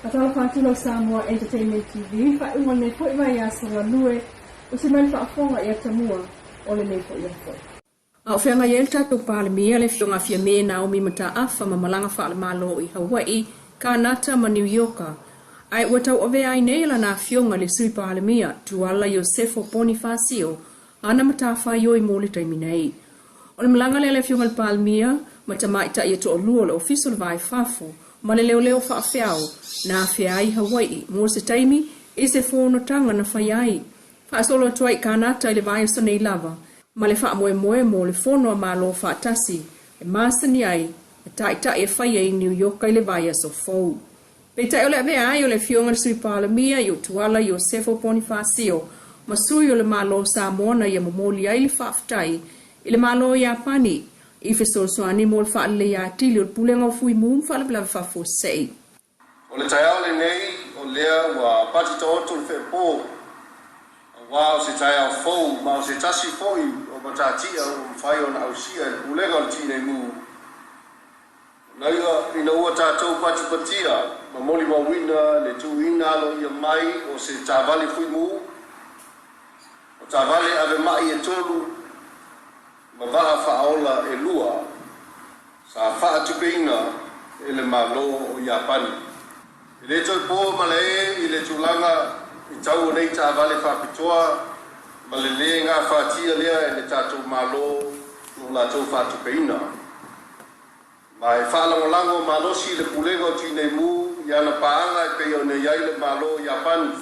Atala Patino Samoa Entertainment TV, fa uma ne foi mai asanga nue, o se mai fa fonga ia tamua, o le nei foi ia foi. Au whenga iel tatou palemia le whionga fia me na o mimata afa ma malanga wha le malo I Hawaii, ka nata ma New Yorker. Ai watau ove ai neila na whionga le sui palemia, tuala Yosefo Bonifacio, ana matafa yoi mole taiminei. O le malanga le whionga le palemia, matama ita ia to o lua le official vai fafo, ma le leo leo wha awhiao, na whia ai Hawaii, mo se taimi, e se whono tanga na whai ai. Wha solo tuai ka nata le vai o nei lava, ma le wha moe moe mo le whono a malo wha tasi, e masani ai, e taita e whai ai New York ai le vai so fau. Pei tai o le ave ai o le whionga le sui palemia i o tuala Yosefo Bonifacio, ma sui o le malo Samoa na ia momoli ai le wha aftai, I le malo ia pani, I fesol soani mo le wha le ia tili o le pulenga o fui mum wha le blava wha fosei. O le tai au le nei, o lea wa pati ta oto le whepo, wa o se tai au fou, ma o se tasi foi, o matatia o mwhai o na ausia, le pulenga o le tine mu. Na ina ua tātou pati patia, ma moli mawina, le tu ina alo ia mai, o se tāvali fui mu, o tāvali ave mai e tolu, ma vaa whaola e lua, sa wha tupeina e le malo o Iapani. I le toi pō ma le I le tūlanga I tau o nei tā vale whapitoa, ma le le ngā whatia lea e le tātou malo no la tau whatupeina. Ma e whalangolango malosi le pulenga o tine mu, I ana paanga e peo ne iai le malo Iapani.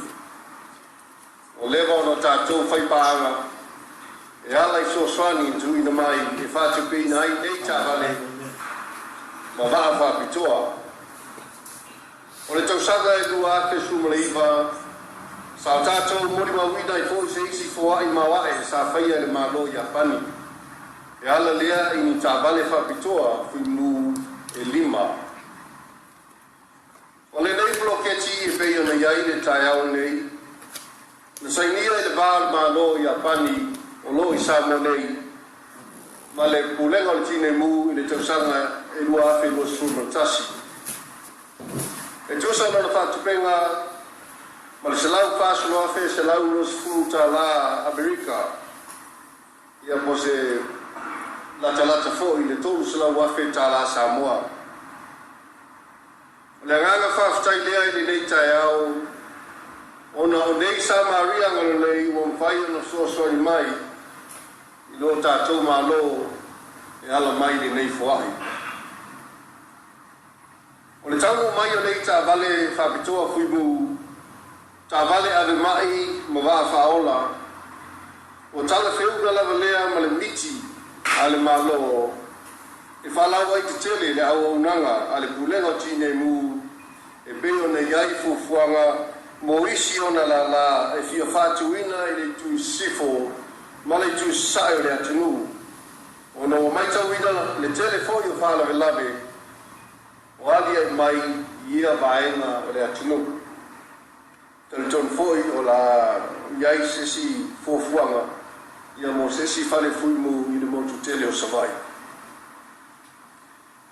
O lewa o no tātou whaipaanga, e ala I soaswani tu ina mai e whatupeina ai nei tā vale, ma waa whapitoa. O le tausanga e lua ake sumaleiva, sa tātou mori mawina I fōi se isi fōa I mawae sa whaia le malo Iapani. E ala lea I ni tā vale whapitoa fui mu e lima. O le nei bloketi e peo na iai le tai au nei, na sainia I le bāl malo Iapani o lo I Samoa nei, ma le pulenga o le tine mu I le tausanga e lua afe lo sumatasi. E tusa na whatupenga, ma le selau whāsulu afe selau los futa la Amerika, ia po se lata fo I le tolu selau afe ta la Samoa. Le nganga whaftai lea I le nei tai au, ona o nei Samaria ngalo nei o mwhai ona soasoi mai, I lo tātou malo e ala mai le nei fuahi. O le tango mai o nei tā vale whapitoa fui mu, tā vale ave mai ma waa whaola, o tala whiunga lava lea ma le miti a le malo, e whalau ai te tele le au unanga a le pulenga tine mu, e peo na iai fufuanga, mo isi ona la e fia whatuina I le tu sifo, ma le tu saio le atinu. O no mai tauina le telefoi o whala ve lave, o alia mai ia vaenga o le atinu. Teleton foi o la iai sesi fuafuanga, ia mo sesi fale fui mu I le motu tele o savai.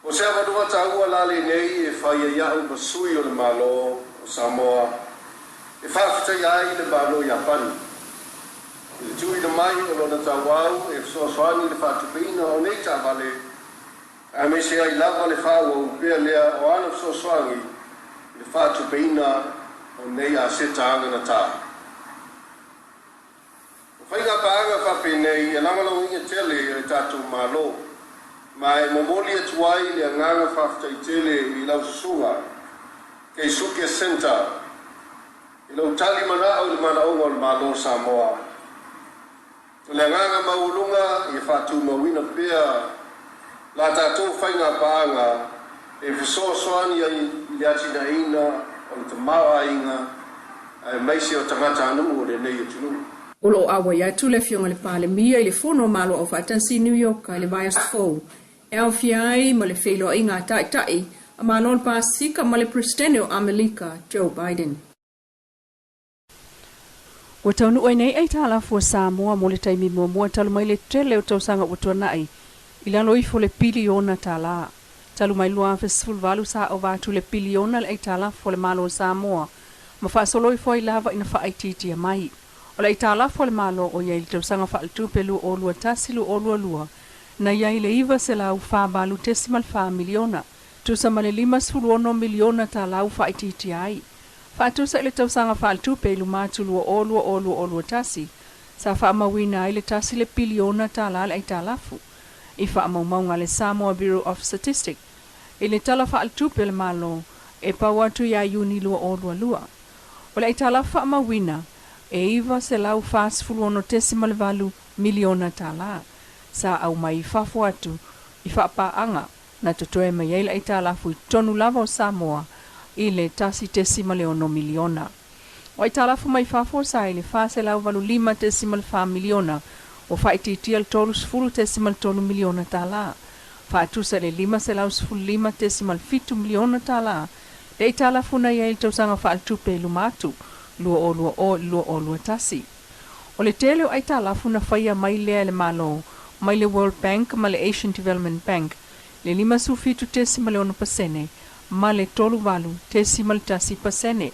O se avadua taua lale nei e whaia iau basui o le malo o Samoa, e whawhitai ai le malo Iapani. I tui na mai o lona tawau e soaswani le whatupeina o nei tā vale, a me se ai lava le whaua upea lea o ana soaswani le whatupeina o nei a se taanga na tā. O whainga paanga whape nei e lamalo inga tele e tātou malo, ma e momoli e tuai le nganga whaftai tele I lau susunga, kei Suke Center, I lau tali mana au le mana onga o le malo Samoa. Le nganga maulunga I whatu mawina pea, la tātou whainga paanga, e whasoaswani ai le atina ina, o le tamawa inga, e maisi o tangata anu o le nei o tunu. Olo awa ia tu le whionga le palemia I le whono malo o whatansi New York I le vai fou. E au fiai ma le whelo inga tai, a malo le Pasifika ma le Presidente o Amerika, Joe Biden. O taunu oi nei ai tala fua Samoa mo le taimi mua talu mai le tele o tausanga o tuanai. I lalo ifo le pili ona tala. Talumailua fesfulvalu sa o vatu le piliona le italafo le malo Samoa. Ma whaasoloi foi lava ina whaaititia mai. O le italafo le malo o iei le tausanga whaaltupelu o lua tasilu o lua lua. Na iei le iwa se lau whaabalu tesimal miliona. Tusa male 5 miliona ta lau whaititia ai. Whaatusa ile tausanga whaaltupelu matulua o lua tasi. Sa whaamawina ile tasi le piliona ta la le italafu. I whaamaunga le Samoa Bureau of Statistics. Ile tala whaaltupe le malo e pawatu ya yuni lua o lua lua. O le itala whaamawina e iwa se lau $5.7 miliona ta la. Sa au mai whafo atu i whaapaanga na totoe mai eila italafu i tonu lava o Samoa i le tasi $10 miliona. O italafu mai whafo sa i le whase lau valu $5 miliona o whaititia le $10 miliona ta la. Whaatusa le 5 miliona ta la. Le italafu na iei tausanga whaaltupe lumatu lua o lua tasi. O le tele o italafu na whaia mai lea le malo, mai le World Bank ma le Asian Development Bank, le 5.10% ma le toluvalu $10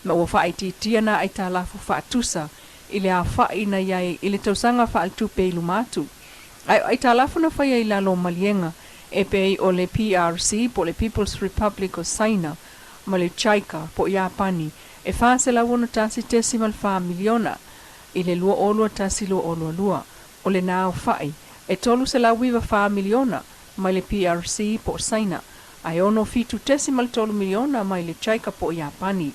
ma ua whaititia na italafu whaatusa i le a whai na iei i le tausanga whaaltupe lumatu. Ai talafu na whaia i lalo malienga e pei o le PRC po le People's Republic o Sene ma le Chaika po Iapani e whaase la wona tasi $10 miliona i le lua tasi lua. O le nao whai e tolu se la wiwa $5 miliona ma le PRC po Sene ai ono fitu $10 miliona ma le Chaika po Iapani.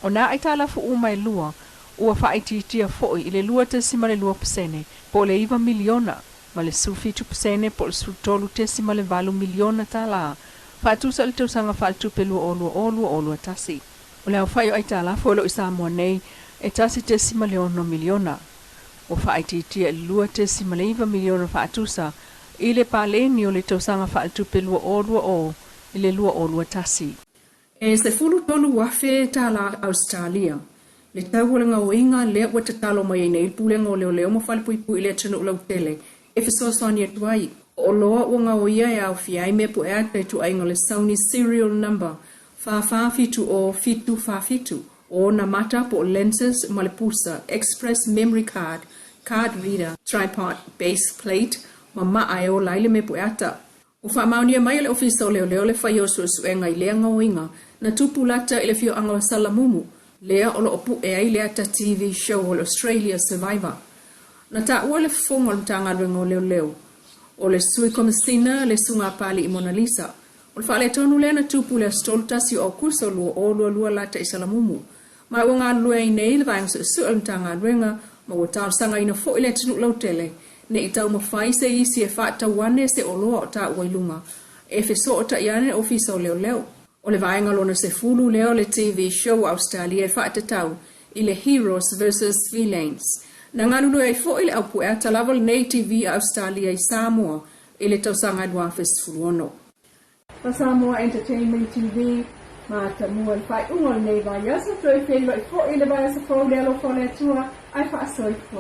O na ai talafu umai lua ua whaititia foi i le 2.2% po le iwa miliona ma le sufitu pasene po le sutolu $10 miliona ta la. Whaatusa le tausanga whaaltupelu o lua tasi. O leo whai o aitalafu olo i Samoa nei e tasi $10 miliona. O whaititia le 2.2 miliona whaatusa i le paleni o le tausanga whaaltupelu o i le lua tasi. E se fulu tolu wafe ta la Australia. Le taualenga o inga lea wa tatalo mai nei pulenga o leo mo whalipui le tunu ulau tele. E fesosani atuai. O loa wanga o ia e au fiai me po ea te tu ainga le Sony serial number. Fitu o fitu. O na mata po lenses ma le pusa. Express memory card. Card reader. Tripod base plate. Ma ai o laile me po eata. O whamaunia mai le ofisa o leo le whai o suenga i lea ngau inga. Na tupu lata i le fio anga o salamumu. Lea o lo opu e ai lea ta TV show o Australia Survivor. Na ta ua le fonga o mtanga rengo leo. O le sui komisina le sunga pali i Mona Lisa. O le whaale tonu lea na tupu le stoltasi o kusa o lua lata i salamumu. Ma ua ngā lua i nei le vaenga su o mtanga renga ma ua tau sanga ina fo i le tinu lau tele. Ne i tau mawhai se isi e whaata wane se o loa o ta ua ilunga. E feso o ta iane ofisa o leo. O le vaenga lona se fulu leo le TV show Australia e whaata tau i le Heroes vs Villains. Na nganulu e fo i le aupu e talaval nei TV Australia i Samoa i le tausanga dua fesfuluono. Pa Samoa Entertainment TV, ma tamua i whai ungol nei vai asa, toi whenua i fo i le vai asa fo leo fo le tua, ai wha asoi fo